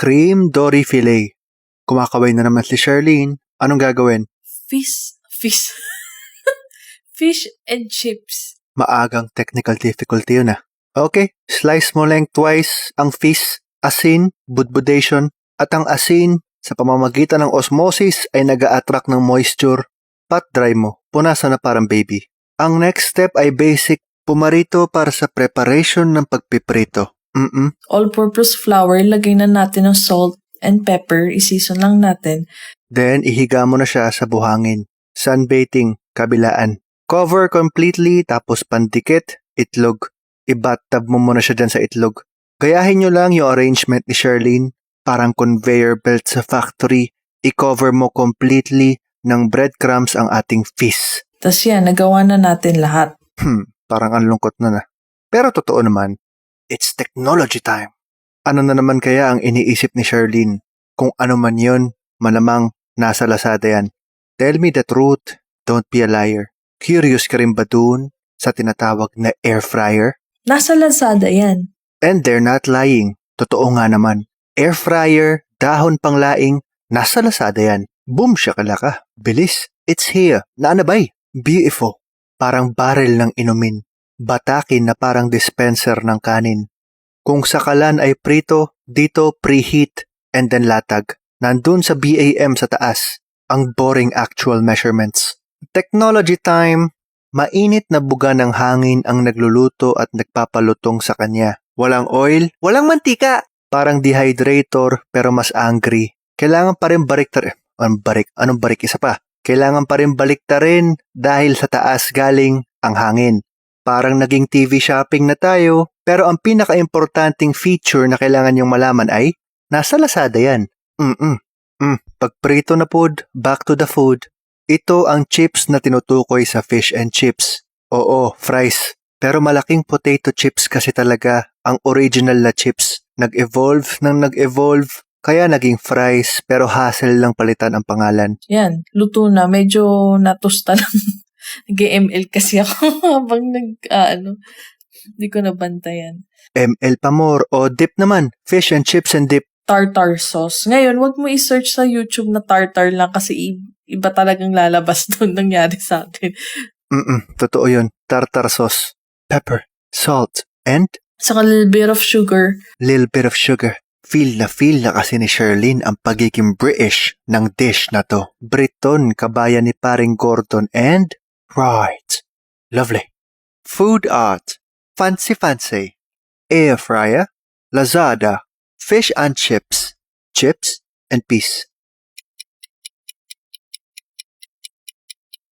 Cream Dory Filet. Kumakaway na naman si Charlene. Anong gagawin? Fish and chips. Maagang technical difficulty yun Okay, slice mo lengthwise ang fish, asin, budbudation, at ang asin sa pamamagitan ng osmosis ay nag-a-attract ng moisture. Pat dry mo, punasan na parang baby. Ang next step ay basic pumarito para sa preparation ng pagpiprito. All-purpose flour, lagay na natin ng salt and pepper, i-season lang natin. Then, ihiga mo na siya sa buhangin. Sunbathing, kabilaan. Cover completely, tapos pandikit, itlog. I-bathtub mo muna siya dyan sa itlog. Gayahin nyo lang yung arrangement ni Charlene. Parang conveyor belt sa factory. I-cover mo completely ng breadcrumbs ang ating fish. Tas yan, nagawa na natin lahat. Parang ang lungkot na. Pero totoo naman, it's technology time. Ano na naman kaya ang iniisip ni Charlene? Kung ano man yun, malamang nasa Lazada yan. Tell me the truth, don't be a liar. Curious ka rin ba dun sa tinatawag na air fryer? Nasa Lazada yan. And they're not lying. Totoo nga naman. Air fryer, dahon panglaing, nasa Lazada yan. Boom, shakalaka. Bilis. It's here. Naanabay. Beautiful. Parang barrel ng inumin. Batakin na parang dispenser ng kanin. Kung sakalan ay prito, dito preheat and then latag. Nandun sa BAM sa taas. Ang boring actual measurements. Technology time. Mainit na buga ng hangin ang nagluluto at nagpapalutong sa kanya. Walang oil, walang mantika. Parang dehydrator pero mas angry. Kailangan pa rin baliktar. Anong barik isa pa? Kailangan pa rin baliktarin dahil sa taas galing ang hangin. Parang naging TV shopping na tayo, pero ang pinaka-importanting feature na kailangan nyong malaman ay nasa Lazada yan. Pagprito na food, back to the food. Ito ang chips na tinutukoy sa fish and chips. Oo, fries. Pero malaking potato chips kasi talaga ang original na chips. Nag-evolve, kaya naging fries, pero hassle lang palitan ang pangalan. Yan, luto na. Medyo natusta lang. Nag-ML kasi ako habang hindi ko nabantayan. ML pa more o dip naman. Fish and chips and dip. Tartar sauce. Ngayon, wag mo i-search sa YouTube na tartar lang kasi iba talagang lalabas doon nangyari sa akin. Totoo yun. Tartar sauce. Pepper, salt, and? Saka little bit of sugar. Little bit of sugar. Feel na kasi ni Charlene ang pagiging British ng dish na to. Briton, kabayan ni paring Gordon, and? Right. Lovely. Food art. Fancy. Air fryer. Lazada. Fish and chips. Chips and peace.